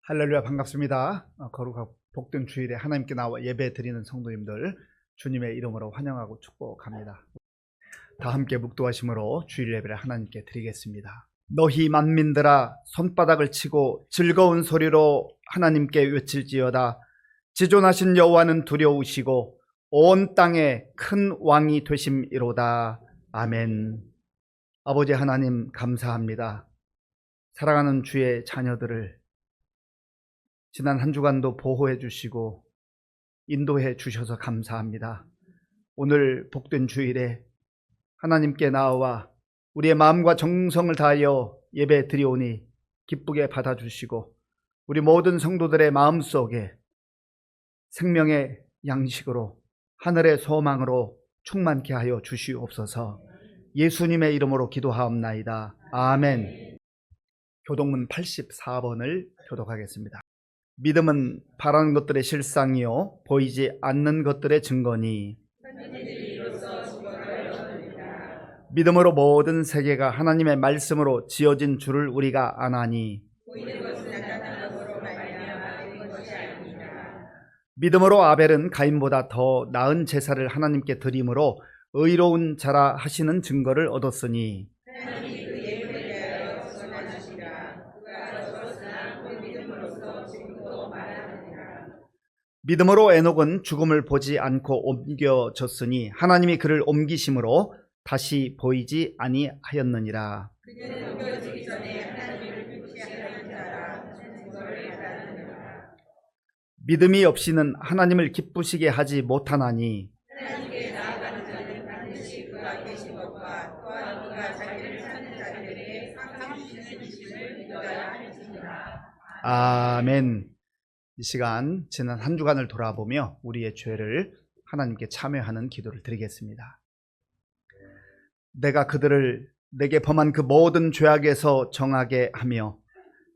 할렐루야, 반갑습니다. 거룩하고 복된 주일에 하나님께 나와 예배 드리는 성도님들 주님의 이름으로 환영하고 축복합니다. 다 함께 묵도하심으로 주일 예배를 하나님께 드리겠습니다. 너희 만민들아 손바닥을 치고 즐거운 소리로 하나님께 외칠지어다. 지존하신 여호와는 두려우시고 온 땅에 큰 왕이 되심이로다. 아멘. 아버지 하나님 감사합니다. 사랑하는 주의 자녀들을 지난 한 주간도 보호해 주시고 인도해 주셔서 감사합니다. 오늘 복된 주일에 하나님께 나와 우리의 마음과 정성을 다하여 예배 드리오니 기쁘게 받아주시고 우리 모든 성도들의 마음속에 생명의 양식으로 하늘의 소망으로 충만케 하여 주시옵소서. 예수님의 이름으로 기도하옵나이다. 아멘. 교독문 84번을 교독하겠습니다. 믿음은 바라는 것들의 실상이요 보이지 않는 것들의 증거니 믿음으로 모든 세계가 하나님의 말씀으로 지어진 줄을 우리가 아나니 믿음으로 아벨은 가인보다 더 나은 제사를 하나님께 드림으로 의로운 자라 하시는 증거를 얻었으니 믿음으로 에녹은 죽음을 보지 않고 옮겨졌으니 하나님이 그를 옮기심으로 다시 보이지 아니하였느니라. 믿음이 없이는 하나님을 기쁘시게 하지 못하나니 아멘. 이 시간 지난 한 주간을 돌아보며 우리의 죄를 하나님께 참회하는 기도를 드리겠습니다. 내가 그들을 내게 범한 그 모든 죄악에서 정하게 하며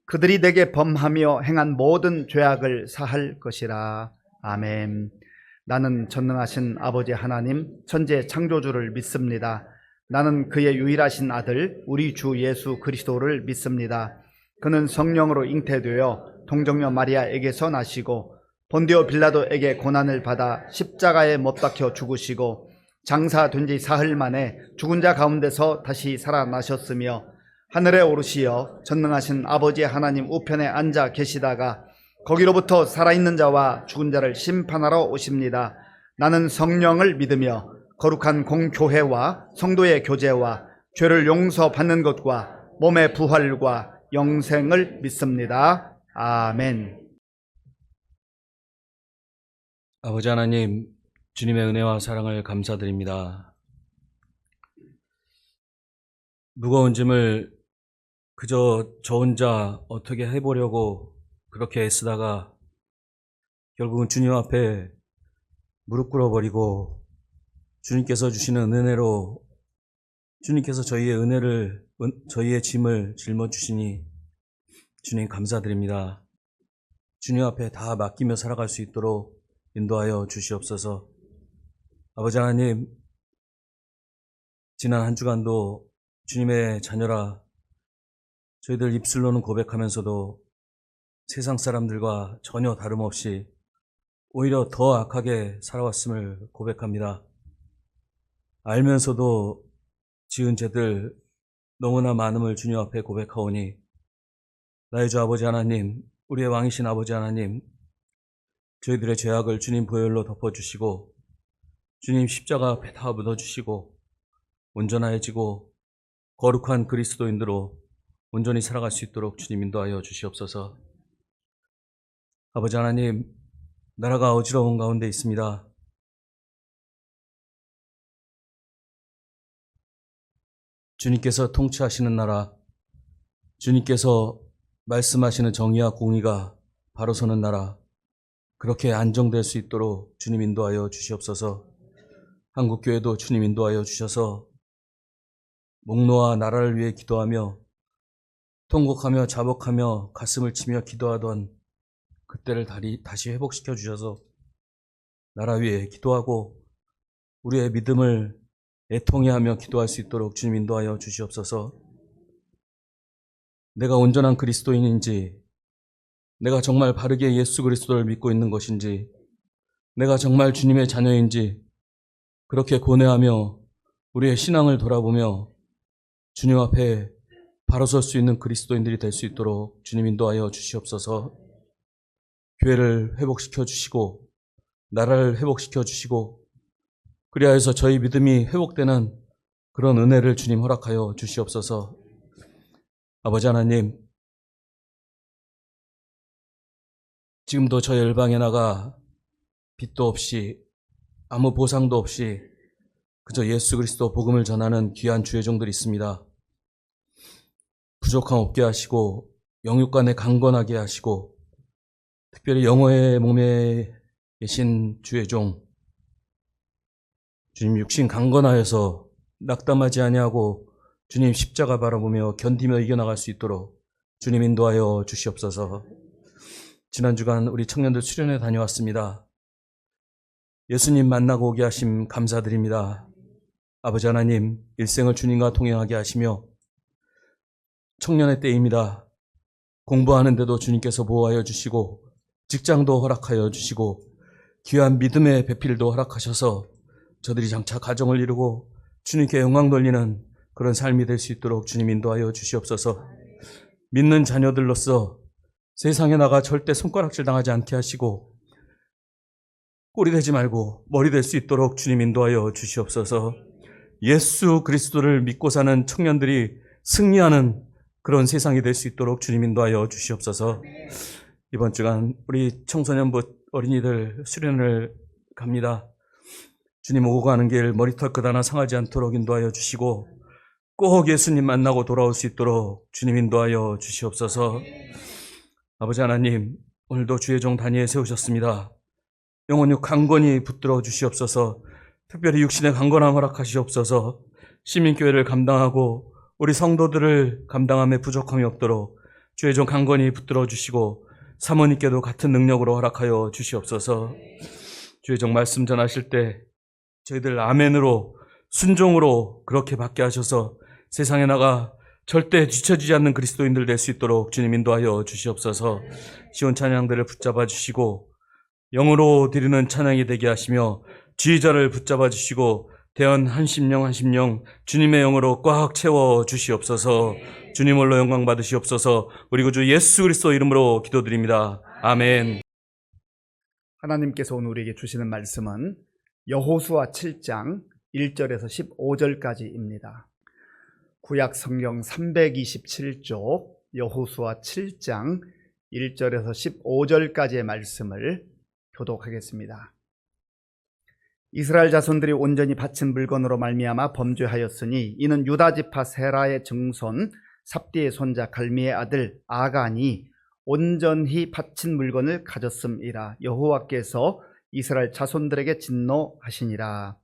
그들이 내게 범하며 행한 모든 죄악을 사할 것이라. 아멘. 나는 전능하신 아버지 하나님 천재 창조주를 믿습니다. 나는 그의 유일하신 아들 우리 주 예수 그리스도를 믿습니다. 그는 성령으로 잉태되어 동정녀 마리아에게서 나시고 본디오 빌라도에게 고난을 받아 십자가에 못 박혀 죽으시고 장사된 지 사흘 만에 죽은 자 가운데서 다시 살아나셨으며 하늘에 오르시어 전능하신 아버지 하나님 우편에 앉아 계시다가 거기로부터 살아있는 자와 죽은 자를 심판하러 오십니다. 나는 성령을 믿으며 거룩한 공교회와 성도의 교제와 죄를 용서받는 것과 몸의 부활과 영생을 믿습니다. 아멘. 아버지 하나님, 주님의 은혜와 사랑을 감사드립니다. 무거운 짐을 그저 저 혼자 어떻게 해보려고 그렇게 애쓰다가 결국은 주님 앞에 무릎 꿇어버리고 주님께서 주시는 은혜로 주님께서 저희의 짐을 짊어주시니 주님 감사드립니다. 주님 앞에 다 맡기며 살아갈 수 있도록 인도하여 주시옵소서. 아버지 하나님, 지난 한 주간도 주님의 자녀라 저희들 입술로는 고백하면서도 세상 사람들과 전혀 다름없이 오히려 더 악하게 살아왔음을 고백합니다. 알면서도 지은 죄들 너무나 많음을 주님 앞에 고백하오니 나의 주 아버지 하나님, 우리의 왕이신 아버지 하나님, 저희들의 죄악을 주님 보혈로 덮어주시고 주님 십자가 앞에 다 묻어주시고 온전해지고 거룩한 그리스도인으로 온전히 살아갈 수 있도록 주님 인도하여 주시옵소서. 아버지 하나님, 나라가 어지러운 가운데 있습니다. 주님께서 통치하시는 나라, 주님께서 말씀하시는 정의와 공의가 바로 서는 나라, 그렇게 안정될 수 있도록 주님 인도하여 주시옵소서. 한국교회도 주님 인도하여 주셔서 목노아 나라를 위해 기도하며 통곡하며 자복하며 가슴을 치며 기도하던 그때를 다시 회복시켜 주셔서 나라 위에 기도하고 우리의 믿음을 애통해 하며 기도할 수 있도록 주님 인도하여 주시옵소서. 내가 온전한 그리스도인인지 내가 정말 바르게 예수 그리스도를 믿고 있는 것인지, 내가 정말 주님의 자녀인지 그렇게 고뇌하며 우리의 신앙을 돌아보며 주님 앞에 바로 설 수 있는 그리스도인들이 될 수 있도록 주님 인도하여 주시옵소서. 교회를 회복시켜 주시고 나라를 회복시켜 주시고 그리하여서 저희 믿음이 회복되는 그런 은혜를 주님 허락하여 주시옵소서. 아버지 하나님, 지금도 저 열방에 나가 빚도 없이 아무 보상도 없이 그저 예수 그리스도 복음을 전하는 귀한 주의 종들이 있습니다. 부족함 없게 하시고 영육간에 강건하게 하시고 특별히 영어의 몸에 계신 주의 종 주님 육신 강건하여서 낙담하지 아니하고 주님 십자가 바라보며 견디며 이겨나갈 수 있도록 주님 인도하여 주시옵소서. 지난 주간 우리 청년들 수련회 다녀왔습니다. 예수님 만나고 오게 하심 감사드립니다. 아버지 하나님, 일생을 주님과 동행하게 하시며 청년의 때입니다. 공부하는데도 주님께서 보호하여 주시고 직장도 허락하여 주시고 귀한 믿음의 배필도 허락하셔서 저들이 장차 가정을 이루고 주님께 영광 돌리는 그런 삶이 될 수 있도록 주님 인도하여 주시옵소서. 믿는 자녀들로서 세상에 나가 절대 손가락질 당하지 않게 하시고 꼬리 되지 말고 머리 될 수 있도록 주님 인도하여 주시옵소서. 예수 그리스도를 믿고 사는 청년들이 승리하는 그런 세상이 될 수 있도록 주님 인도하여 주시옵소서. 이번 주간 우리 청소년부 어린이들 수련을 갑니다. 주님 오고 가는 길 머리털 끝 하나 상하지 않도록 인도하여 주시고 꼭 예수님 만나고 돌아올 수 있도록 주님 인도하여 주시옵소서. 아버지 하나님, 오늘도 주의 종 다니엘 세우셨습니다. 영혼이 강건히 붙들어 주시옵소서. 특별히 육신의 강건함 허락하시옵소서. 시민교회를 감당하고 우리 성도들을 감당함에 부족함이 없도록 주의 종 강건히 붙들어 주시고 사모님께도 같은 능력으로 허락하여 주시옵소서. 주의 종 말씀 전하실 때 저희들 아멘으로 순종으로 그렇게 받게 하셔서 세상에 나가 절대 뒤처지지 않는 그리스도인들 될 수 있도록 주님 인도하여 주시옵소서. 시온 찬양들을 붙잡아 주시고 영으로 드리는 찬양이 되게 하시며 지휘자를 붙잡아 주시고 대한 한 심령 주님의 영으로 꽉 채워 주시옵소서. 주님 홀로 영광 받으시옵소서. 우리 구주 예수 그리스도 이름으로 기도드립니다. 아멘. 하나님께서 오늘 우리에게 주시는 말씀은 여호수아 7장 1절에서 15절까지입니다. 구약 성경 327쪽 여호수아 7장 1절에서 15절까지의 말씀을 교독하겠습니다. 이스라엘 자손들이 온전히 바친 물건으로 말미암아 범죄하였으니 이는 유다 지파 세라의 증손 삽디의 손자 갈미의 아들 아간이 온전히 바친 물건을 가졌음이라. 여호와께서 이스라엘 자손들에게 진노하시니라.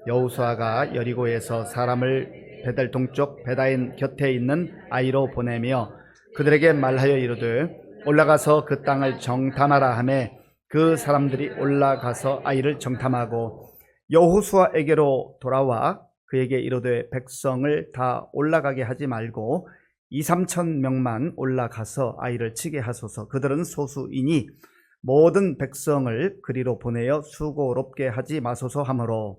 여호수아가 여리고에서 사람을 베델 동쪽 베다인 곁에 있는 아이로 보내며 그들에게 말하여 이르되 올라가서 그 땅을 정탐하라 하매 그 사람들이 올라가서 아이를 정탐하고 여호수아에게로 돌아와 그에게 이르되 백성을 다 올라가게 하지 말고 2-3천 명만 올라가서 아이를 치게 하소서. 그들은 소수이니 모든 백성을 그리로 보내어 수고롭게 하지 마소서 하므로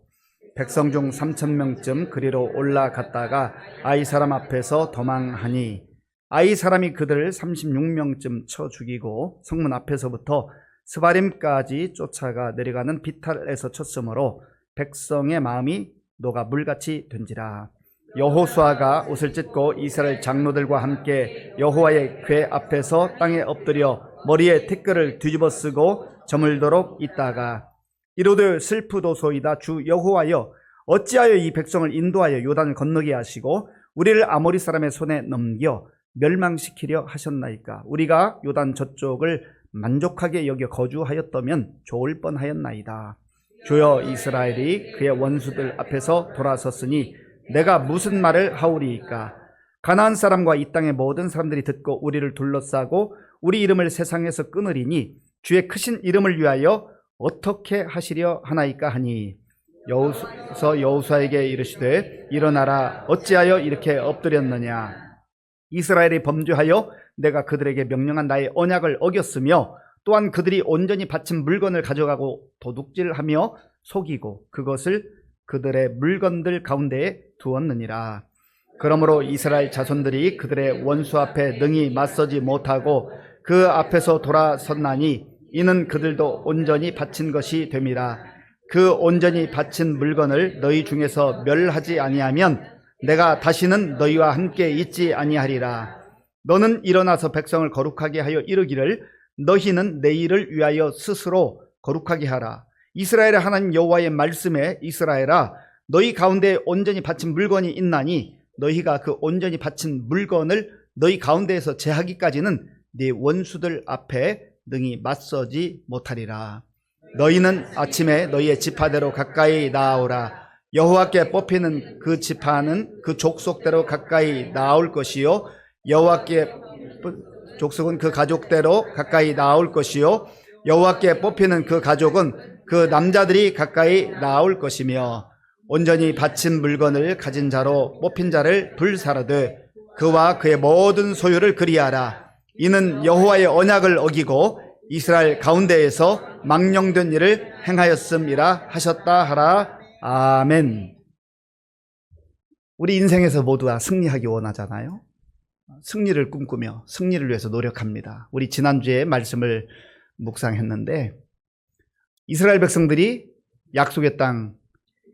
백성 중 3,000명쯤 그리로 올라갔다가 아이 사람 앞에서 도망하니 아이 사람이 그들을 36명쯤 쳐 죽이고 성문 앞에서부터 스바림까지 쫓아가 내려가는 비탈에서 쳤으므로 백성의 마음이 녹아 물같이 된지라. 여호수아가 옷을 찢고 이스라엘 장로들과 함께 여호와의 궤 앞에서 땅에 엎드려 머리에 티끌을 뒤집어 쓰고 저물도록 있다가 이르되 슬프도소이다. 주 여호와여, 어찌하여 이 백성을 인도하여 요단을 건너게 하시고 우리를 아모리 사람의 손에 넘겨 멸망시키려 하셨나이까. 우리가 요단 저쪽을 만족하게 여겨 거주하였다면 좋을 뻔하였나이다. 주여, 이스라엘이 그의 원수들 앞에서 돌아섰으니 내가 무슨 말을 하오리이까. 가나안 사람과 이 땅의 모든 사람들이 듣고 우리를 둘러싸고 우리 이름을 세상에서 끊으리니 주의 크신 이름을 위하여 어떻게 하시려 하나이까 하니 여호수아에게 이르시되 일어나라. 어찌하여 이렇게 엎드렸느냐. 이스라엘이 범죄하여 내가 그들에게 명령한 나의 언약을 어겼으며 또한 그들이 온전히 바친 물건을 가져가고 도둑질하며 속이고 그것을 그들의 물건들 가운데에 두었느니라. 그러므로 이스라엘 자손들이 그들의 원수 앞에 능히 맞서지 못하고 그 앞에서 돌아섰나니 이는 그들도 온전히 바친 것이 됨이라. 그 온전히 바친 물건을 너희 중에서 멸하지 아니하면 내가 다시는 너희와 함께 있지 아니하리라. 너는 일어나서 백성을 거룩하게 하여 이르기를 너희는 내 일을 위하여 스스로 거룩하게 하라. 이스라엘의 하나님 여호와의 말씀에 이스라엘아 너희 가운데 온전히 바친 물건이 있나니 너희가 그 온전히 바친 물건을 너희 가운데에서 제하기까지는 네 원수들 앞에 능히 맞서지 못하리라. 너희는 아침에 너희의 지파대로 가까이 나아오라. 여호와께 뽑히는 그 지파는 그 족속대로 가까이 나올 것이요 여호와께 족속은 그 가족대로 가까이 나올 것이요 여호와께 뽑히는 그 가족은 그 남자들이 가까이 나올 것이며 온전히 바친 물건을 가진 자로 뽑힌 자를 불사르되 그와 그의 모든 소유를 그리하라. 이는 여호와의 언약을 어기고 이스라엘 가운데에서 망령된 일을 행하였음이라 하셨다 하라. 아멘. 우리 인생에서 모두 다 승리하기 원하잖아요. 승리를 꿈꾸며 승리를 위해서 노력합니다. 우리 지난주에 말씀을 묵상했는데 이스라엘 백성들이 약속의 땅,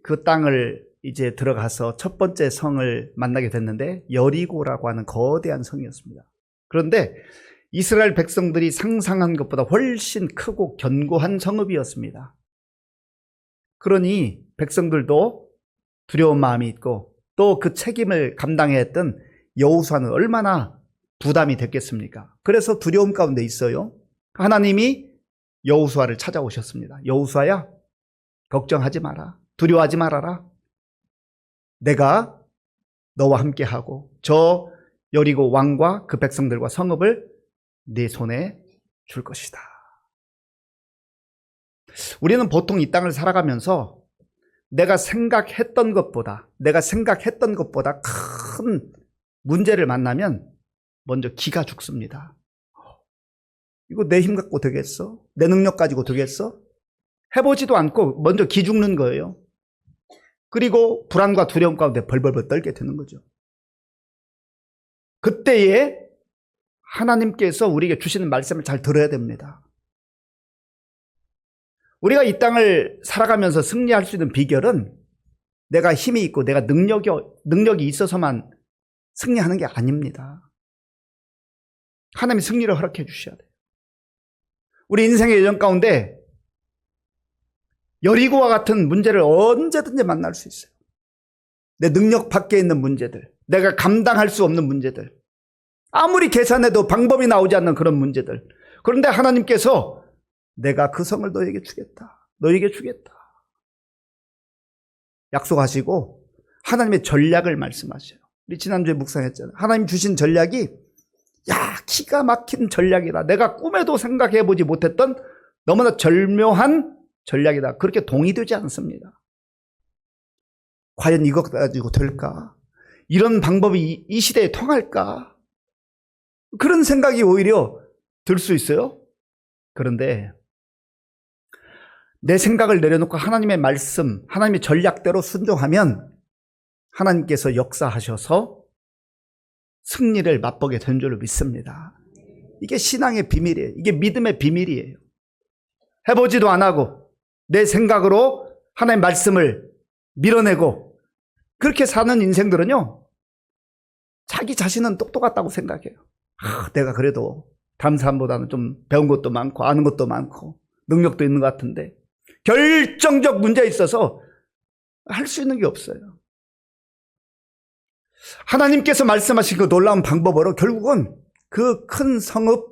그 땅을 이제 들어가서 첫 번째 성을 만나게 됐는데 여리고라고 하는 거대한 성이었습니다. 그런데 이스라엘 백성들이 상상한 것보다 훨씬 크고 견고한 성읍이었습니다. 그러니 백성들도 두려운 마음이 있고 또 그 책임을 감당해야 했던 여호수아는 얼마나 부담이 됐겠습니까? 그래서 두려움 가운데 있어요. 하나님이 여호수아를 찾아오셨습니다. 여호수아야, 걱정하지 마라. 두려워하지 말아라. 내가 너와 함께하고 저 여리고 왕과 그 백성들과 성읍을 네 손에 줄 것이다. 우리는 보통 이 땅을 살아가면서 내가 생각했던 것보다 큰 문제를 만나면 먼저 기가 죽습니다. 이거 내 힘 갖고 되겠어? 내 능력 가지고 되겠어? 해보지도 않고 먼저 기 죽는 거예요. 그리고 불안과 두려움 가운데 벌벌벌 떨게 되는 거죠. 그때에 하나님께서 우리에게 주시는 말씀을 잘 들어야 됩니다. 우리가 이 땅을 살아가면서 승리할 수 있는 비결은 내가 힘이 있고 내가 능력이 있어서만 승리하는 게 아닙니다. 하나님이 승리를 허락해 주셔야 돼요. 우리 인생의 여정 가운데 여리고와 같은 문제를 언제든지 만날 수 있어요. 내 능력 밖에 있는 문제들, 내가 감당할 수 없는 문제들, 아무리 계산해도 방법이 나오지 않는 그런 문제들. 그런데 하나님께서 내가 그 성을 너에게 주겠다. 너에게 주겠다. 약속하시고 하나님의 전략을 말씀하셔요. 우리 지난주에 묵상했잖아요. 하나님 주신 전략이 기가 막힌 전략이다. 내가 꿈에도 생각해보지 못했던 너무나 절묘한 전략이다. 그렇게 동의되지 않습니다. 과연 이것 가지고 될까? 이런 방법이 이 시대에 통할까? 그런 생각이 오히려 들 수 있어요. 그런데 내 생각을 내려놓고 하나님의 말씀, 하나님의 전략대로 순종하면 하나님께서 역사하셔서 승리를 맛보게 된 줄로 믿습니다. 이게 신앙의 비밀이에요. 이게 믿음의 비밀이에요. 해보지도 안 하고 내 생각으로 하나님의 말씀을 밀어내고 그렇게 사는 인생들은요, 자기 자신은 똑똑하다고 생각해요. 내가 그래도 다른 사람보다는 좀 배운 것도 많고 아는 것도 많고 능력도 있는 것 같은데 결정적 문제에 있어서 할 수 있는 게 없어요. 하나님께서 말씀하신 그 놀라운 방법으로 결국은 그 큰 성읍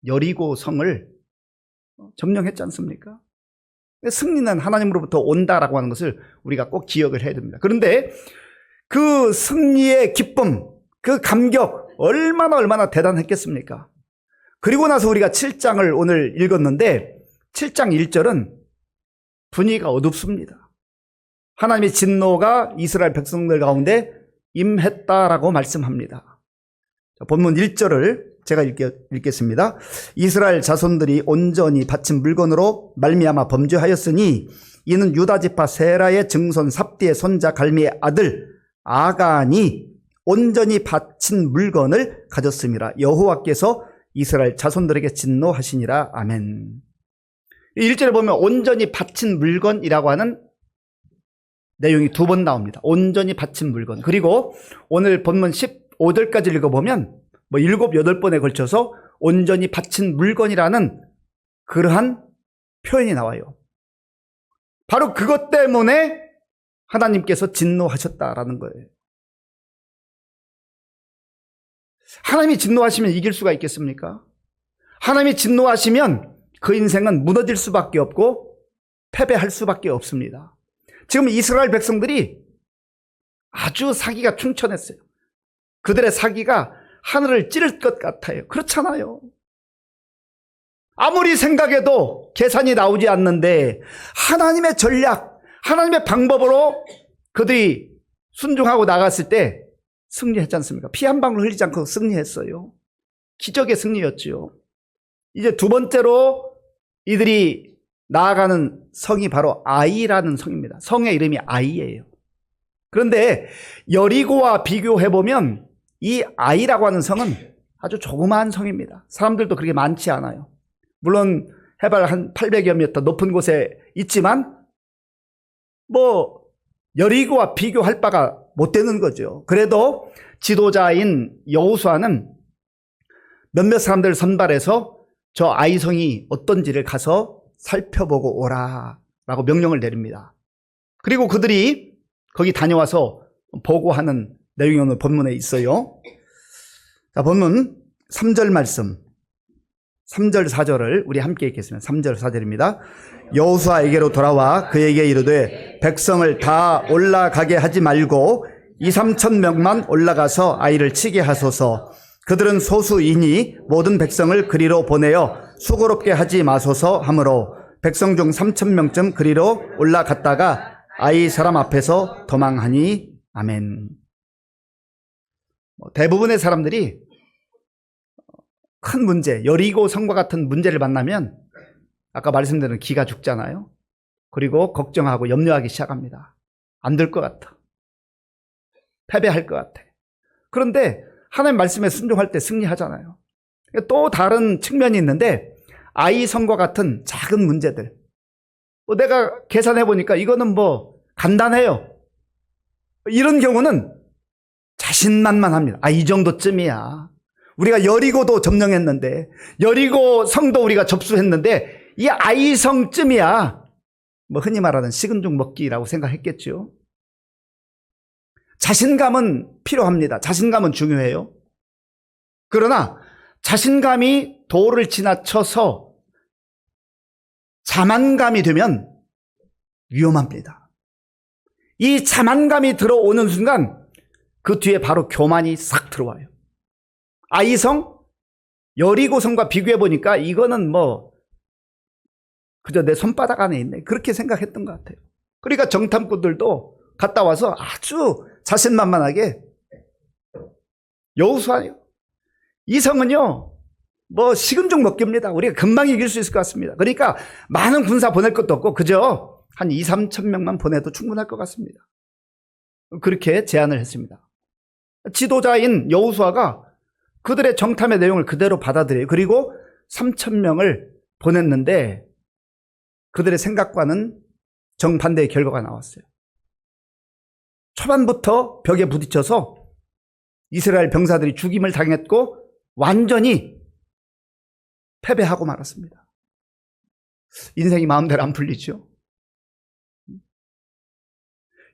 여리고 성을 점령했지 않습니까? 승리는 하나님으로부터 온다라고 하는 것을 우리가 꼭 기억을 해야 됩니다. 그런데 그 승리의 기쁨, 그 감격 얼마나 대단했겠습니까? 그리고 나서 우리가 7장을 오늘 읽었는데 7장 1절은 분위기가 어둡습니다. 하나님의 진노가 이스라엘 백성들 가운데 임했다라고 말씀합니다. 본문 1절을 제가 읽겠습니다. 이스라엘 자손들이 온전히 바친 물건으로 말미암아 범죄하였으니 이는 유다 지파 세라의 증손 삽디의 손자 갈미의 아들 아간이 온전히 바친 물건을 가졌음이라. 여호와께서 이스라엘 자손들에게 진노하시니라. 아멘. 1절에 보면 온전히 바친 물건이라고 하는 내용이 2번 나옵니다. 온전히 바친 물건. 그리고 오늘 본문 15절까지 읽어보면 7, 8번에 걸쳐서 온전히 바친 물건이라는 그러한 표현이 나와요. 바로 그것 때문에 하나님께서 진노하셨다라는 거예요. 하나님이 진노하시면 이길 수가 있겠습니까? 하나님이 진노하시면 그 인생은 무너질 수밖에 없고 패배할 수밖에 없습니다. 지금 이스라엘 백성들이 아주 사기가 충천했어요. 그들의 사기가 하늘을 찌를 것 같아요. 그렇잖아요. 아무리 생각해도 계산이 나오지 않는데 하나님의 전략, 하나님의 방법으로 그들이 순종하고 나갔을 때 승리했지 않습니까? 피 한 방울 흘리지 않고 승리했어요. 기적의 승리였지요. 이제 2번째로 이들이 나아가는 성이 바로 아이라는 성입니다. 성의 이름이 아이예요. 그런데 여리고와 비교해보면 이 아이라고 하는 성은 아주 조그마한 성입니다. 사람들도 그렇게 많지 않아요. 물론 해발 한 800여 미터 높은 곳에 있지만 여리고와 비교할 바가 못 되는 거죠. 그래도 지도자인 여호수아는 몇몇 사람들을 선발해서 저 아이성이 어떤지를 가서 살펴보고 오라 라고 명령을 내립니다. 그리고 그들이 거기 다녀와서 보고하는 내용이 오늘 본문에 있어요. 자, 본문 3절 말씀 3절 4절을 우리 함께 읽겠습니다. 3절 4절입니다. 여호수아에게로 돌아와 그에게 이르되 백성을 다 올라가게 하지 말고 2, 3천 명만 올라가서 아이를 치게 하소서. 그들은 소수이니 모든 백성을 그리로 보내어 수고롭게 하지 마소서 하므로 백성 중 3천 명쯤 그리로 올라갔다가 아이 사람 앞에서 도망하니. 아멘. 대부분의 사람들이 큰 문제, 여리고 성과 같은 문제를 만나면 아까 말씀드린 기가 죽잖아요. 그리고 걱정하고 염려하기 시작합니다. 안 될 것 같아. 패배할 것 같아. 그런데 하나님 말씀에 순종할 때 승리하잖아요. 또 다른 측면이 있는데 아이 성과 같은 작은 문제들. 내가 계산해 보니까 이거는 간단해요. 이런 경우는 자신만만합니다. 이 정도쯤이야. 우리가 여리고도 점령했는데, 여리고 성도 우리가 접수했는데, 이 아이성쯤이야. 흔히 말하는 식은 죽 먹기라고 생각했겠죠. 자신감은 필요합니다. 자신감은 중요해요. 그러나 자신감이 도를 지나쳐서 자만감이 되면 위험합니다. 이 자만감이 들어오는 순간 그 뒤에 바로 교만이 싹 들어와요. 아이성, 여리고성과 비교해 보니까 이거는 그저 내 손바닥 안에 있네. 그렇게 생각했던 것 같아요. 그러니까 정탐꾼들도 갔다 와서 아주 자신만만하게 여호수아요. 이 성은요, 식은 죽 먹기입니다. 우리가 금방 이길 수 있을 것 같습니다. 그러니까 많은 군사 보낼 것도 없고 그저 한 2, 3천 명만 보내도 충분할 것 같습니다. 그렇게 제안을 했습니다. 지도자인 여호수아가 그들의 정탐의 내용을 그대로 받아들여요. 그리고 3천 명을 보냈는데 그들의 생각과는 정반대의 결과가 나왔어요. 초반부터 벽에 부딪혀서 이스라엘 병사들이 죽임을 당했고 완전히 패배하고 말았습니다. 인생이 마음대로 안 풀리죠.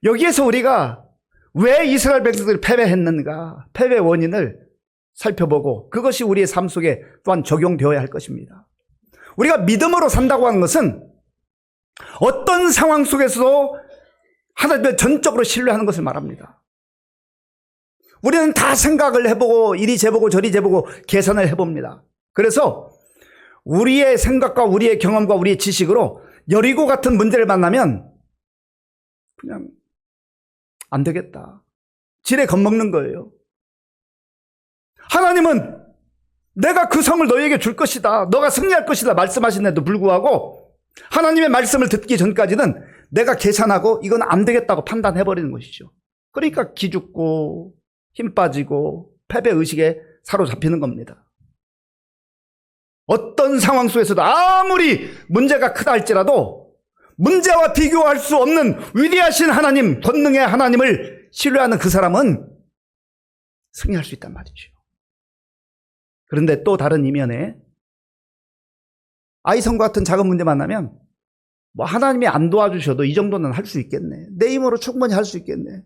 여기에서 우리가 왜 이스라엘 백성들이 패배했는가, 패배 원인을 살펴보고 그것이 우리의 삶 속에 또한 적용되어야 할 것입니다. 우리가 믿음으로 산다고 하는 것은 어떤 상황 속에서도 하나님을 전적으로 신뢰하는 것을 말합니다. 우리는 다 생각을 해보고 이리 재보고 저리 재보고 계산을 해봅니다. 그래서 우리의 생각과 우리의 경험과 우리의 지식으로 여리고 같은 문제를 만나면 그냥 안 되겠다. 지레 겁먹는 거예요. 하나님은 내가 그 성을 너희에게 줄 것이다. 너가 승리할 것이다. 말씀하신데도 불구하고 하나님의 말씀을 듣기 전까지는 내가 계산하고 이건 안 되겠다고 판단해버리는 것이죠. 그러니까 기죽고 힘 빠지고 패배의식에 사로잡히는 겁니다. 어떤 상황 속에서도 아무리 문제가 크다 할지라도 문제와 비교할 수 없는 위대하신 하나님, 권능의 하나님을 신뢰하는 그 사람은 승리할 수 있단 말이죠. 그런데 또 다른 이면에 아이성과 같은 작은 문제 만나면 뭐 하나님이 안 도와주셔도 이 정도는 할 수 있겠네. 내 힘으로 충분히 할 수 있겠네.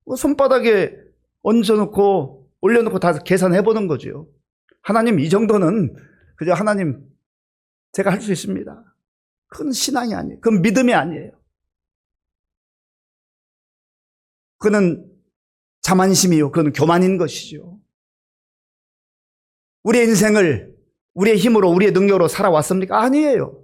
뭐 손바닥에 얹어놓고 올려놓고 다 계산해보는 거죠. 하나님 이 정도는 그저 하나님 제가 할 수 있습니다. 그건 신앙이 아니에요. 그건 믿음이 아니에요. 그는 자만심이요. 그건 교만인 것이죠. 우리의 인생을 우리의 힘으로 우리의 능력으로 살아왔습니까? 아니에요.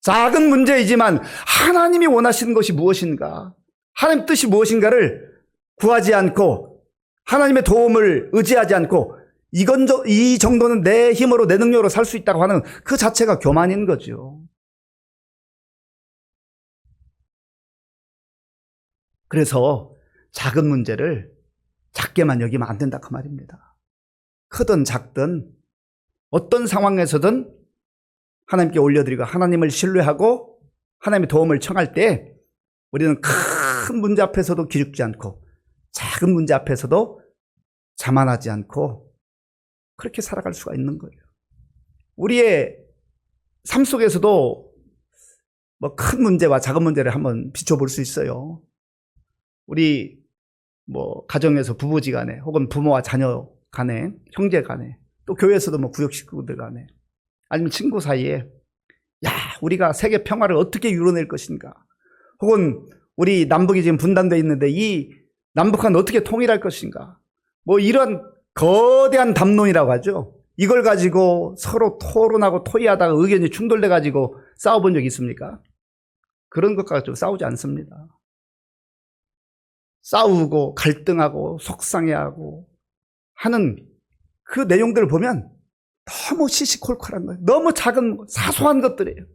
작은 문제이지만 하나님이 원하시는 것이 무엇인가, 하나님 뜻이 무엇인가를 구하지 않고 하나님의 도움을 의지하지 않고 이 정도는 내 힘으로 내 능력으로 살 수 있다고 하는 그 자체가 교만인 거죠. 그래서 작은 문제를 작게만 여기면 안 된다 그 말입니다. 크든 작든 어떤 상황에서든 하나님께 올려드리고 하나님을 신뢰하고 하나님의 도움을 청할 때 우리는 큰 문제 앞에서도 기죽지 않고 작은 문제 앞에서도 자만하지 않고 그렇게 살아갈 수가 있는 거예요. 우리의 삶 속에서도 뭐 큰 문제와 작은 문제를 한번 비춰볼 수 있어요. 우리 뭐 가정에서 부부지간에 혹은 부모와 자녀 간에, 형제 간에, 또 교회에서도 뭐 구역 식구들 간에, 아니면 친구 사이에 우리가 세계 평화를 어떻게 이뤄낼 것인가, 혹은 우리 남북이 지금 분단되어 있는데 이 남북한 어떻게 통일할 것인가, 뭐 이런 거대한 담론이라고 하죠. 이걸 가지고 서로 토론하고 토의하다가 의견이 충돌돼 가지고 싸워본 적이 있습니까? 그런 것 가지고 싸우지 않습니다. 싸우고 갈등하고 속상해하고 하는 그 내용들을 보면 너무 시시콜콜한 거예요. 너무 작은 사소한 것들이에요.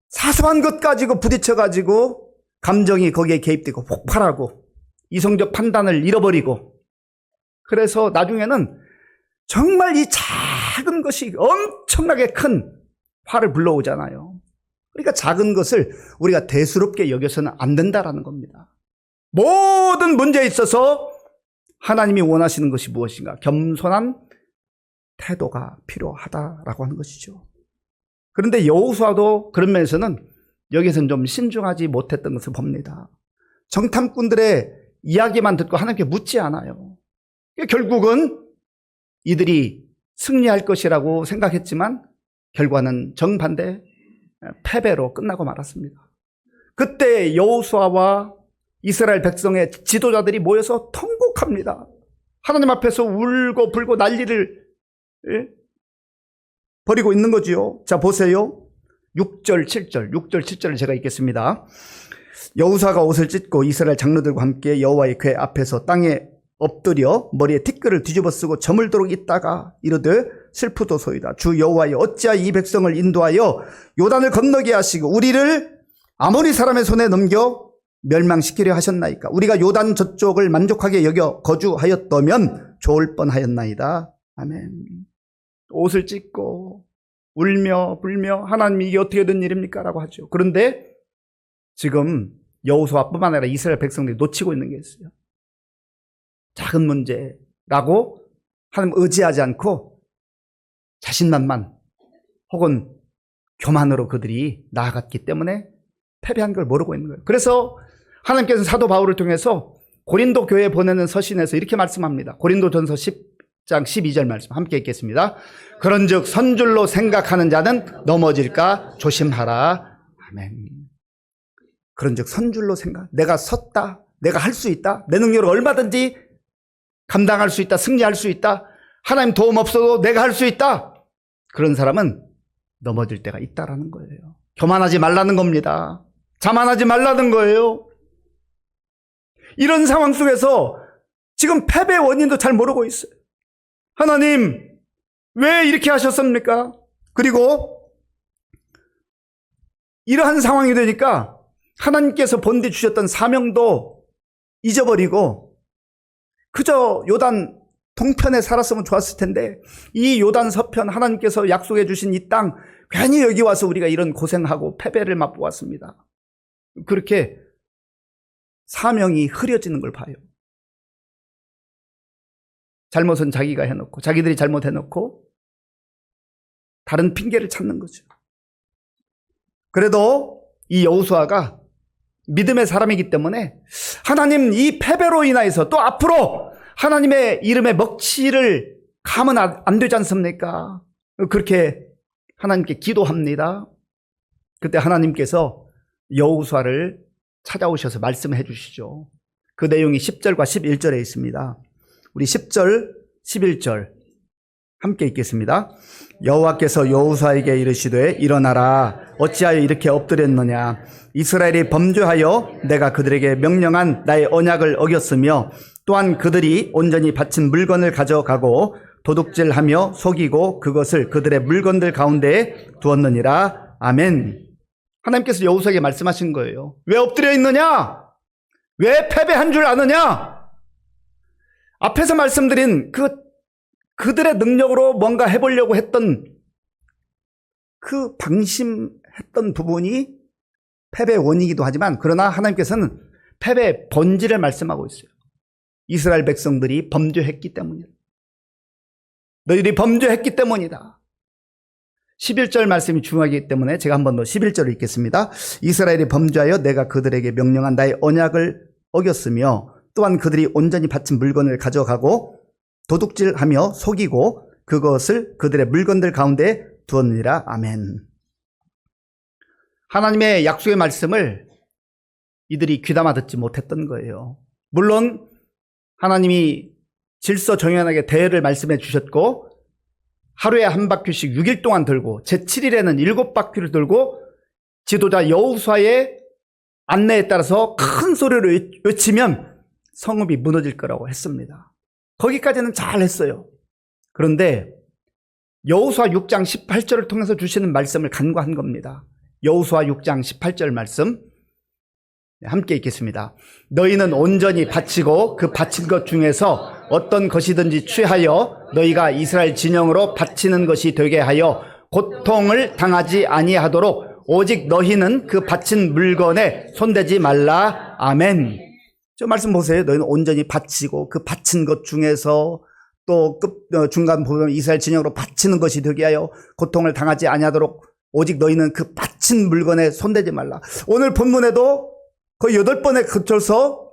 사소한 것 가지고 부딪혀 가지고 감정이 거기에 개입되고 폭발하고 이성적 판단을 잃어버리고, 그래서 나중에는 정말 이 작은 것이 엄청나게 큰 화를 불러오잖아요. 그러니까 작은 것을 우리가 대수롭게 여겨서는 안 된다라는 겁니다. 모든 문제에 있어서 하나님이 원하시는 것이 무엇인가? 겸손한 태도가 필요하다라고 하는 것이죠. 그런데 여호수아도 그런 면에서는 여기서는 좀 신중하지 못했던 것을 봅니다. 정탐꾼들의 이야기만 듣고 하나님께 묻지 않아요. 결국은 이들이 승리할 것이라고 생각했지만 결과는 정반대 패배로 끝나고 말았습니다. 그때 여호수아와 이스라엘 백성의 지도자들이 모여서 통곡합니다. 하나님 앞에서 울고 불고 난리를 벌이고 있는 거지요. 자, 보세요. 6절 7절을 제가 읽겠습니다. 여호수아가 옷을 찢고 이스라엘 장로들과 함께 여호와의 궤 앞에서 땅에 엎드려 머리에 티끌을 뒤집어 쓰고 저물도록 있다가 이르되 슬프도소이다. 주 여호와여, 어찌하여 이 백성을 인도하여 요단을 건너게 하시고 우리를 아모리 사람의 손에 넘겨 멸망시키려 하셨나이까? 우리가 요단 저쪽을 만족하게 여겨 거주하였다면 좋을 뻔하였나이다. 아멘. 옷을 찢고 울며 불며 하나님 이게 어떻게 된 일입니까? 라고 하죠. 그런데 지금 여호수아뿐만 아니라 이스라엘 백성들이 놓치고 있는 게 있어요. 작은 문제라고 하나님 의지하지 않고 자신만만 혹은 교만으로 그들이 나아갔기 때문에 패배한 걸 모르고 있는 거예요. 그래서 하나님께서는 사도 바울을 통해서 고린도 교회에 보내는 서신에서 이렇게 말씀합니다. 고린도전서 10장 12절 말씀 함께 읽겠습니다. 그런즉 선줄로 생각하는 자는 넘어질까 조심하라. 아멘. 그런즉 선줄로 생각, 내가 섰다, 내가 할 수 있다, 내 능력으로 얼마든지 감당할 수 있다, 승리할 수 있다, 하나님 도움 없어도 내가 할 수 있다, 그런 사람은 넘어질 때가 있다라는 거예요. 교만하지 말라는 겁니다. 자만하지 말라는 거예요. 이런 상황 속에서 지금 패배의 원인도 잘 모르고 있어요. 하나님, 왜 이렇게 하셨습니까? 그리고 이러한 상황이 되니까 하나님께서 본디 주셨던 사명도 잊어버리고 그저 요단 동편에 살았으면 좋았을 텐데 이 요단 서편 하나님께서 약속해 주신 이 땅 괜히 여기 와서 우리가 이런 고생하고 패배를 맛보았습니다. 그렇게 사명이 흐려지는 걸 봐요. 잘못은 자기가 해놓고 자기들이 잘못해놓고 다른 핑계를 찾는 거죠. 그래도 이 여호수아가 믿음의 사람이기 때문에 하나님 이 패배로 인하여서 또 앞으로 하나님의 이름에 먹칠을 가면 안 되지 않습니까? 그렇게 하나님께 기도합니다. 그때 하나님께서 여호수아를 찾아오셔서 말씀해 주시죠. 그 내용이 10절과 11절에 있습니다. 우리 10절, 11절 함께 읽겠습니다. 여호와께서 여호수아에게 이르시되 일어나라 어찌하여 이렇게 엎드렸느냐 이스라엘이 범죄하여 내가 그들에게 명령한 나의 언약을 어겼으며 또한 그들이 온전히 바친 물건을 가져가고 도둑질하며 속이고 그것을 그들의 물건들 가운데에 두었느니라. 아멘. 하나님께서 여호수아에게 말씀하신 거예요. 왜 엎드려 있느냐? 왜 패배한 줄 아느냐? 앞에서 말씀드린 그들의 능력으로 뭔가 해보려고 했던 그 방심했던 부분이 패배의 원인이기도 하지만 그러나 하나님께서는 패배의 본질을 말씀하고 있어요. 이스라엘 백성들이 범죄했기 때문이다. 너희들이 범죄했기 때문이다. 11절 말씀이 중요하기 때문에 제가 한 번 더 11절을 읽겠습니다. 이스라엘이 범죄하여 내가 그들에게 명령한 나의 언약을 어겼으며 또한 그들이 온전히 바친 물건을 가져가고 도둑질하며 속이고 그것을 그들의 물건들 가운데 두었느니라. 아멘. 하나님의 약속의 말씀을 이들이 귀담아 듣지 못했던 거예요. 물론 하나님이 질서정연하게 대회를 말씀해 주셨고 하루에 한 바퀴씩 6일 동안 돌고 제7일에는 7바퀴를 돌고 지도자 여호수아의 안내에 따라서 큰 소리로 외치면 성읍이 무너질 거라고 했습니다. 거기까지는 잘 했어요. 그런데 여호수아 6장 18절을 통해서 주시는 말씀을 간과한 겁니다. 여호수아 6장 18절 말씀 함께 읽겠습니다. 너희는 온전히 바치고 그 바친 것 중에서 어떤 것이든지 취하여 너희가 이스라엘 진영으로 바치는 것이 되게 하여 고통을 당하지 아니하도록 오직 너희는 그 바친 물건에 손대지 말라. 아멘. 저 말씀 보세요. 너희는 온전히 바치고 그 바친 것 중에서 또 중간 보면 이스라엘 진영으로 바치는 것이 되게 하여 고통을 당하지 아니하도록 오직 너희는 그 바친 물건에 손대지 말라. 오늘 본문에도 거의 8번에 걸쳐서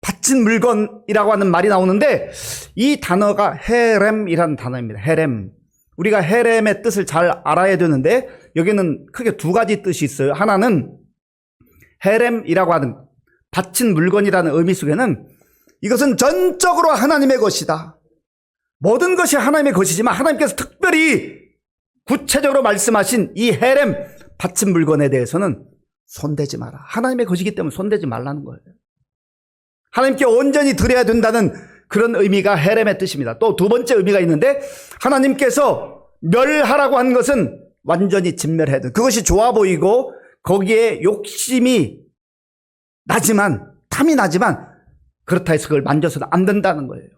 바친 물건이라고 하는 말이 나오는데 이 단어가 헤렘이라는 단어입니다. 헤렘. 우리가 헤렘의 뜻을 잘 알아야 되는데 여기는 크게 두 가지 뜻이 있어요. 하나는 헤렘이라고 하는 바친 물건이라는 의미 속에는 이것은 전적으로 하나님의 것이다. 모든 것이 하나님의 것이지만 하나님께서 특별히 구체적으로 말씀하신 이 헤렘 바친 물건에 대해서는 손대지 마라. 하나님의 것이기 때문에 손대지 말라는 거예요. 하나님께 온전히 드려야 된다는 그런 의미가 헤렘의 뜻입니다. 또 두 번째 의미가 있는데 하나님께서 멸하라고 한 것은 완전히 진멸해야 돼. 그것이 좋아 보이고 거기에 욕심이 나지만 탐이 나지만 그렇다 해서 그걸 만져서는 안 된다는 거예요.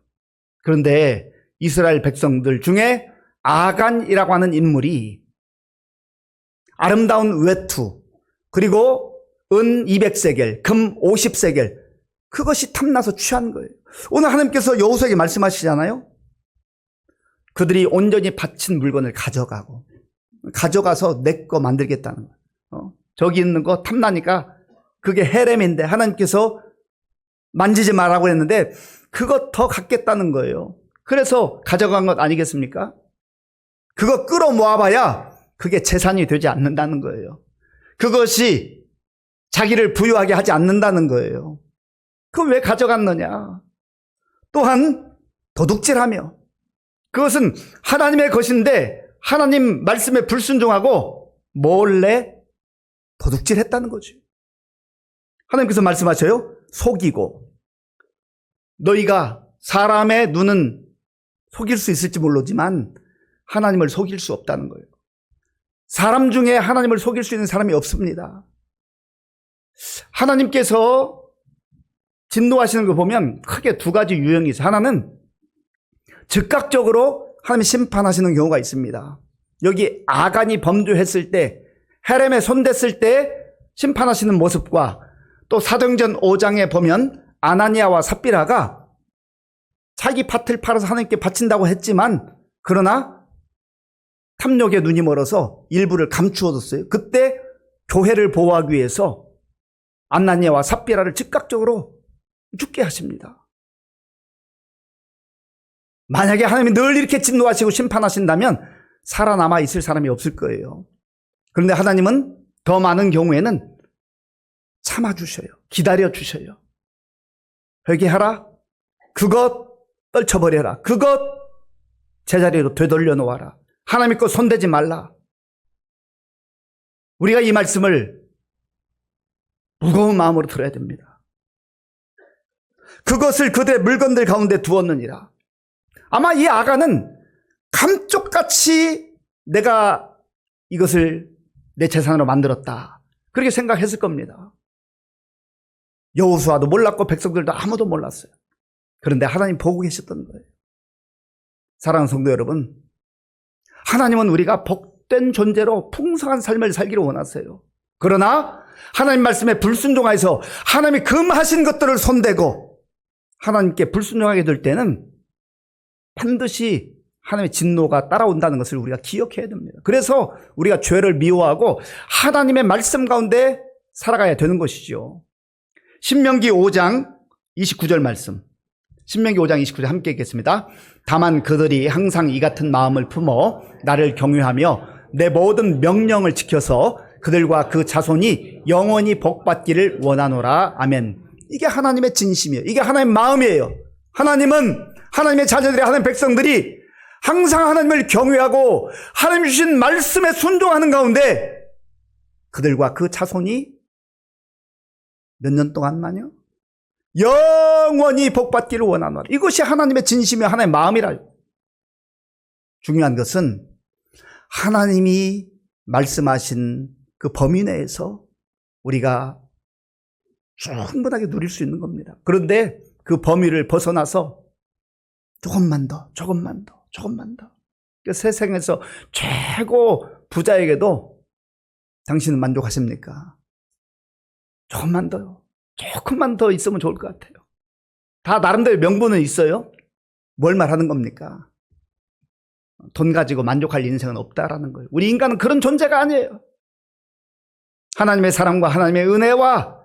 그런데 이스라엘 백성들 중에 아간이라고 하는 인물이 아름다운 외투 그리고 은 200세겔, 금 50세겔 그것이 탐나서 취한 거예요. 오늘 하나님께서 여호수아에게 말씀하시잖아요. 그들이 온전히 바친 물건을 가져가서 내 거 만들겠다는 거예요. 저기 있는 거 탐나니까 그게 헤렘인데 하나님께서 만지지 말라고 했는데 그거 더 갖겠다는 거예요. 그래서 가져간 것 아니겠습니까? 그거 끌어모아봐야 그게 재산이 되지 않는다는 거예요. 그것이 자기를 부유하게 하지 않는다는 거예요. 그럼 왜 가져갔느냐? 또한 도둑질하며 그것은 하나님의 것인데 하나님 말씀에 불순종하고 몰래 도둑질했다는 거죠. 하나님께서 말씀하셔요. 속이고 너희가 사람의 눈은 속일 수 있을지 모르지만 하나님을 속일 수 없다는 거예요. 사람 중에 하나님을 속일 수 있는 사람이 없습니다. 하나님께서 진노하시는 거 보면 크게 두 가지 유형이 있어요. 하나는 즉각적으로 하나님이 심판하시는 경우가 있습니다. 여기 아간이 범죄했을 때, 헤렘에 손댔을 때 심판하시는 모습과, 또 사도행전 5장에 보면 아나니아와 삽비라가 자기 밭을 팔아서 하나님께 바친다고 했지만, 그러나 탐욕에 눈이 멀어서 일부를 감추어뒀어요. 그때 교회를 보호하기 위해서 아나니아와 삽비라를 즉각적으로 죽게 하십니다. 만약에 하나님이 늘 이렇게 진노하시고 심판하신다면 살아남아 있을 사람이 없을 거예요. 그런데 하나님은 더 많은 경우에는 참아주셔요. 기다려주셔요. 회개하라. 그것 떨쳐버려라. 그것 제자리로 되돌려 놓아라. 하나님 것 손대지 말라. 우리가 이 말씀을 무거운 마음으로 들어야 됩니다. 그것을 그들의 물건들 가운데 두었느니라. 아마 이 아간은 감쪽같이 내가 이것을 내 재산으로 만들었다, 그렇게 생각했을 겁니다. 여호수아도 몰랐고 백성들도 아무도 몰랐어요. 그런데 하나님 보고 계셨던 거예요. 사랑하는 성도 여러분, 하나님은 우리가 복된 존재로 풍성한 삶을 살기를 원하세요. 그러나 하나님 말씀에 불순종하여서 하나님이 금하신 것들을 손대고 하나님께 불순종하게 될 때는 반드시 하나님의 진노가 따라온다는 것을 우리가 기억해야 됩니다. 그래서 우리가 죄를 미워하고 하나님의 말씀 가운데 살아가야 되는 것이죠. 신명기 5장 29절 말씀, 신명기 5장 29절 함께 읽겠습니다. 다만 그들이 항상 이 같은 마음을 품어 나를 경외하며 내 모든 명령을 지켜서 그들과 그 자손이 영원히 복받기를 원하노라. 아멘. 이게 하나님의 진심이에요. 이게 하나님의 마음이에요. 하나님은 하나님의 자녀들이, 하나님의 백성들이 항상 하나님을 경외하고 하나님 주신 말씀에 순종하는 가운데 그들과 그 자손이 몇 년 동안만요? 영원히 복받기를 원하노라. 이것이 하나님의 진심이요, 하나님의 마음이라요. 중요한 것은 하나님이 말씀하신 그 범위 내에서 우리가 충분하게 누릴 수 있는 겁니다. 그런데 그 범위를 벗어나서 조금만 더, 조금만 더, 조금만 더. 세상에서 최고 부자에게도 당신은 만족하십니까? 조금만 더요. 조금만 더 있으면 좋을 것 같아요. 다 나름대로 명분은 있어요. 뭘 말하는 겁니까? 돈 가지고 만족할 인생은 없다라는 거예요. 우리 인간은 그런 존재가 아니에요. 하나님의 사랑과 하나님의 은혜와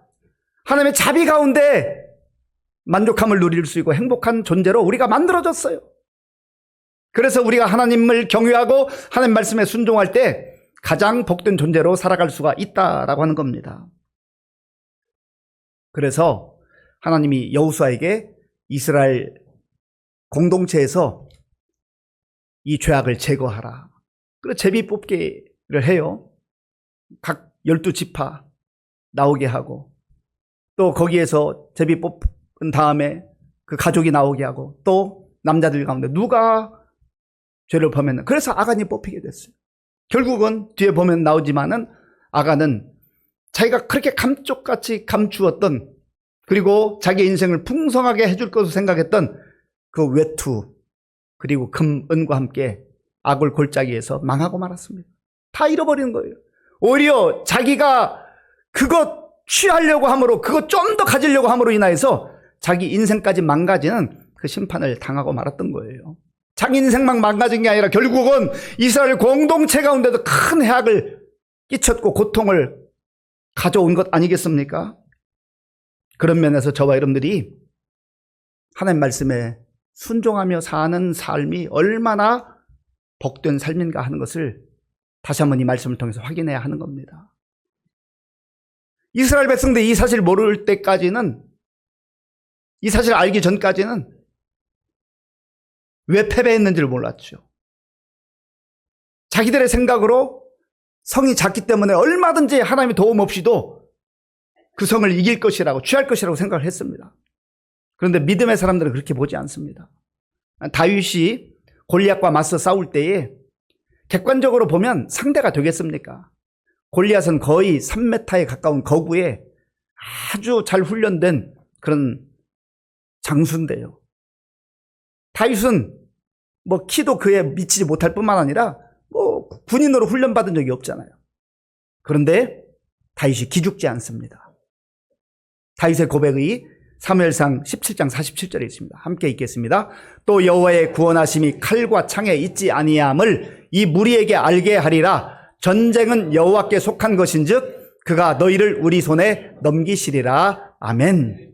하나님의 자비 가운데 만족함을 누릴 수 있고 행복한 존재로 우리가 만들어졌어요. 그래서 우리가 하나님을 경외하고 하나님 말씀에 순종할 때 가장 복된 존재로 살아갈 수가 있다라고 하는 겁니다. 그래서 하나님이 여호수아에게 이스라엘 공동체에서 이 죄악을 제거하라. 그래서 제비 뽑기를 해요. 각 12지파 나오게 하고, 또 거기에서 제비 뽑은 다음에 그 가족이 나오게 하고, 또 남자들 가운데 누가 죄를 범했나. 그래서 아간이 뽑히게 됐어요. 결국은 뒤에 보면 나오지만은 아간은 자기가 그렇게 감쪽같이 감추었던, 그리고 자기 인생을 풍성하게 해줄 것으로 생각했던 그 외투, 그리고 금, 은과 함께 악을 골짜기에서 망하고 말았습니다. 다 잃어버리는 거예요. 오히려 자기가 그것 취하려고 함으로, 그것 좀 더 가지려고 함으로 인하여서 자기 인생까지 망가지는 그 심판을 당하고 말았던 거예요. 자기 인생만 망가진 게 아니라 결국은 이스라엘 공동체 가운데도 큰 해악을 끼쳤고 고통을 가져온 것 아니겠습니까? 그런 면에서 저와 여러분들이 하나님 말씀에 순종하며 사는 삶이 얼마나 복된 삶인가 하는 것을 다시 한번 이 말씀을 통해서 확인해야 하는 겁니다. 이스라엘 백성들이 이 사실을 모를 때까지는, 이 사실을 알기 전까지는 왜 패배했는지를 몰랐죠. 자기들의 생각으로 성이 작기 때문에 얼마든지 하나님의 도움 없이도 그 성을 이길 것이라고, 취할 것이라고 생각을 했습니다. 그런데 믿음의 사람들은 그렇게 보지 않습니다. 다윗이 골리앗과 맞서 싸울 때에 객관적으로 보면 상대가 되겠습니까? 골리앗은 거의 3m에 가까운 거구에 아주 잘 훈련된 그런 장수인데요. 다윗은 뭐 키도 그에 미치지 못할 뿐만 아니라 뭐 군인으로 훈련받은 적이 없잖아요. 그런데 다윗이 기죽지 않습니다. 다윗의 고백이 사무엘상 17장 47절에 있습니다. 함께 읽겠습니다. 또 여호와의 구원하심이 칼과 창에 있지 아니함을 이 무리에게 알게 하리라. 전쟁은 여호와께 속한 것인즉 그가 너희를 우리 손에 넘기시리라. 아멘.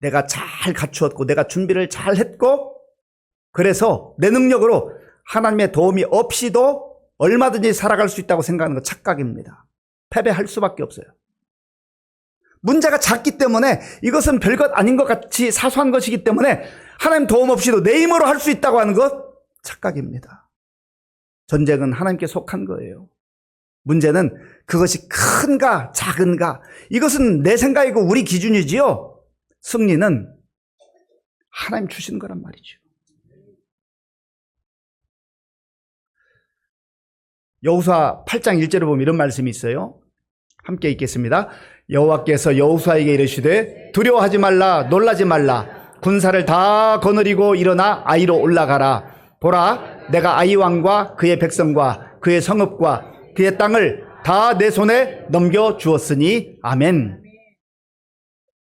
내가 잘 갖추었고 내가 준비를 잘 했고 그래서 내 능력으로 하나님의 도움이 없이도 얼마든지 살아갈 수 있다고 생각하는 건 착각입니다. 패배할 수밖에 없어요. 문제가 작기 때문에 이것은 별것 아닌 것 같이 사소한 것이기 때문에 하나님 도움 없이도 내 힘으로 할 수 있다고 하는 것 착각입니다. 전쟁은 하나님께 속한 거예요. 문제는 그것이 큰가 작은가 이것은 내 생각이고 우리 기준이지요. 승리는 하나님 주신 거란 말이죠. 여호수아 8장 1절에 보면 이런 말씀이 있어요. 함께 읽겠습니다. 여호와께서 여호수아에게 이르시되 두려워하지 말라 놀라지 말라 군사를 다 거느리고 일어나 아이로 올라가라. 보라 내가 아이 왕과 그의 백성과 그의 성읍과 그의 땅을 다 내 손에 넘겨주었으니 아멘.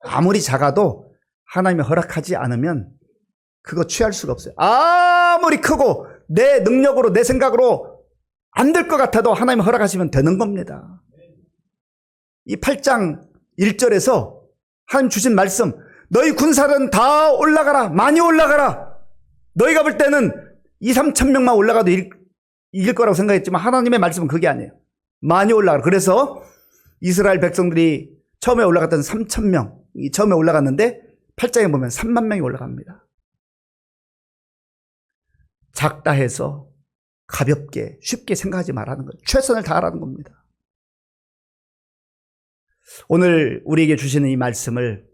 아무리 작아도 하나님이 허락하지 않으면 그거 취할 수가 없어요. 아무리 크고 내 능력으로 내 생각으로 안 될 것 같아도 하나님이 허락하시면 되는 겁니다. 이 8장 1절에서 하나님 주신 말씀 너희 군사는 다 올라가라. 많이 올라가라. 너희가 볼 때는 2-3천 명만 올라가도 이길 거라고 생각했지만 하나님의 말씀은 그게 아니에요. 많이 올라가라. 그래서 이스라엘 백성들이 처음에 올라갔던 3천 명이 처음에 올라갔는데 8장에 보면 3만 명이 올라갑니다. 작다 해서 가볍게 쉽게 생각하지 말라는 거예요. 최선을 다하라는 겁니다. 오늘 우리에게 주시는 이 말씀을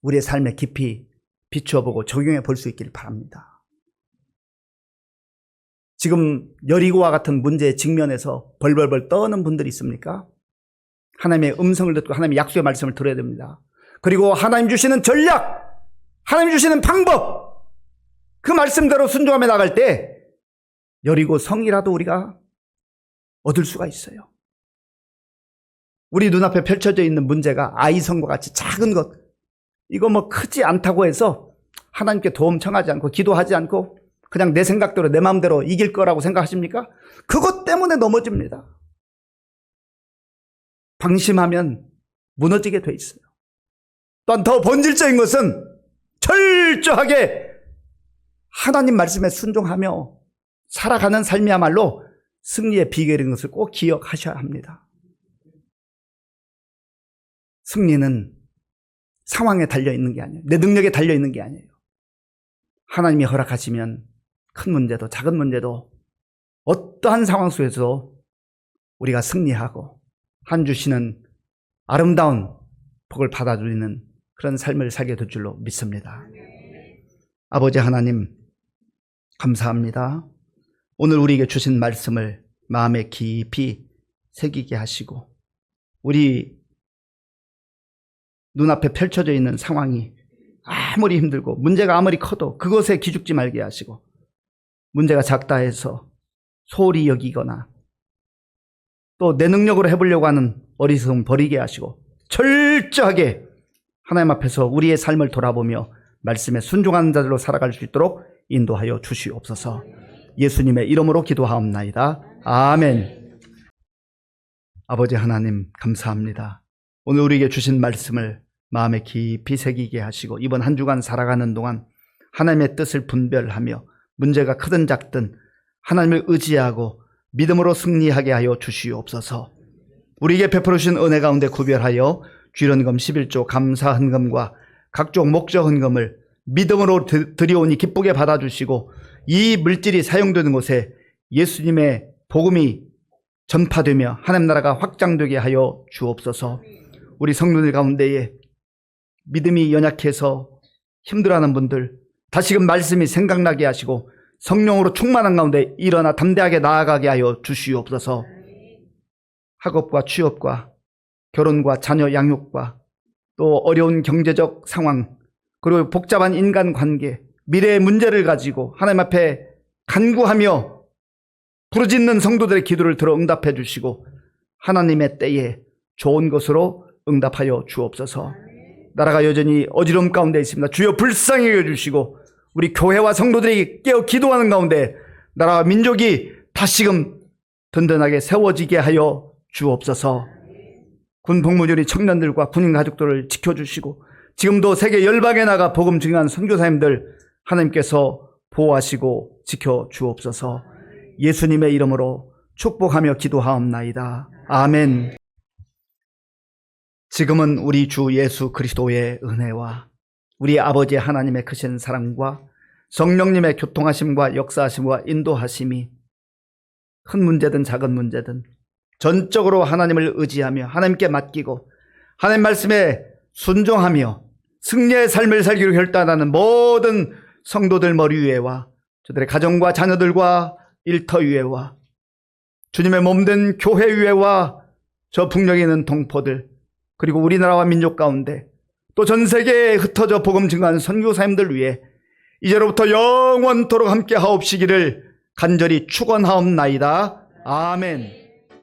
우리의 삶에 깊이 비추어 보고 적용해 볼 수 있기를 바랍니다. 지금 여리고와 같은 문제에 직면해서 벌벌벌 떠는 분들이 있습니까? 하나님의 음성을 듣고 하나님의 약속의 말씀을 들어야 됩니다. 그리고 하나님 주시는 전략, 하나님 주시는 방법, 그 말씀대로 순종하며 나갈 때 여리고 성이라도 우리가 얻을 수가 있어요. 우리 눈앞에 펼쳐져 있는 문제가 아이성과 같이 작은 것, 이거 뭐 크지 않다고 해서 하나님께 도움 청하지 않고 기도하지 않고 그냥 내 생각대로 내 마음대로 이길 거라고 생각하십니까? 그것 때문에 넘어집니다. 방심하면 무너지게 돼 있어요. 또한 더 본질적인 것은 철저하게 하나님 말씀에 순종하며 살아가는 삶이야말로 승리의 비결인 것을 꼭 기억하셔야 합니다. 승리는 상황에 달려있는 게 아니에요. 내 능력에 달려있는 게 아니에요. 하나님이 허락하시면 큰 문제도 작은 문제도 어떠한 상황 속에서 우리가 승리하고 한 주시는 아름다운 복을 받아들이는 그런 삶을 살게 될 줄로 믿습니다. 아버지 하나님 감사합니다. 오늘 우리에게 주신 말씀을 마음에 깊이 새기게 하시고 우리 눈앞에 펼쳐져 있는 상황이 아무리 힘들고 문제가 아무리 커도 그것에 기죽지 말게 하시고 문제가 작다 해서 소홀히 여기거나 또 내 능력으로 해보려고 하는 어리석음 버리게 하시고 철저하게 하나님 앞에서 우리의 삶을 돌아보며 말씀에 순종하는 자들로 살아갈 수 있도록 인도하여 주시옵소서. 예수님의 이름으로 기도하옵나이다. 아멘. 아버지 하나님 감사합니다. 오늘 우리에게 주신 말씀을 마음에 깊이 새기게 하시고 이번 한 주간 살아가는 동안 하나님의 뜻을 분별하며 문제가 크든 작든 하나님을 의지하고 믿음으로 승리하게 하여 주시옵소서. 우리에게 베풀어 주신 은혜 가운데 구별하여 주일헌금 11조 감사 헌금과 각종 목적 헌금을 믿음으로 드리오니 기쁘게 받아주시고 이 물질이 사용되는 곳에 예수님의 복음이 전파되며 하나님 나라가 확장되게 하여 주옵소서. 우리 성도들 가운데에 믿음이 연약해서 힘들어하는 분들, 다시금 말씀이 생각나게 하시고 성령으로 충만한 가운데 일어나 담대하게 나아가게 하여 주시옵소서. 학업과 취업과 결혼과 자녀 양육과 또 어려운 경제적 상황 그리고 복잡한 인간관계 미래의 문제를 가지고 하나님 앞에 간구하며 부르짖는 성도들의 기도를 들어 응답해 주시고 하나님의 때에 좋은 것으로 응답하여 주옵소서. 나라가 여전히 어지러움 가운데 있습니다. 주여 불쌍히 여겨주시고 우리 교회와 성도들이 깨어 기도하는 가운데 나라와 민족이 다시금 든든하게 세워지게 하여 주옵소서. 군 복무조리 청년들과 군인 가족들을 지켜주시고 지금도 세계 열방에 나가 복음 증거하는 선교사님들 하나님께서 보호하시고 지켜주옵소서. 예수님의 이름으로 축복하며 기도하옵나이다. 아멘. 지금은 우리 주 예수 그리스도의 은혜와 우리 아버지 하나님의 크신 사랑과 성령님의 교통하심과 역사하심과 인도하심이 큰 문제든 작은 문제든 전적으로 하나님을 의지하며 하나님께 맡기고 하나님 말씀에 순종하며 승리의 삶을 살기로 결단하는 모든 성도들 머리 위에와 저들의 가정과 자녀들과 일터 위에와 주님의 몸된 교회 위에와 저 북녘에 있는 동포들 그리고 우리나라와 민족 가운데 또 전 세계에 흩어져 복음 증거하는 선교사님들 위해 이제로부터 영원토록 함께 하옵시기를 간절히 축원하옵나이다. 아멘.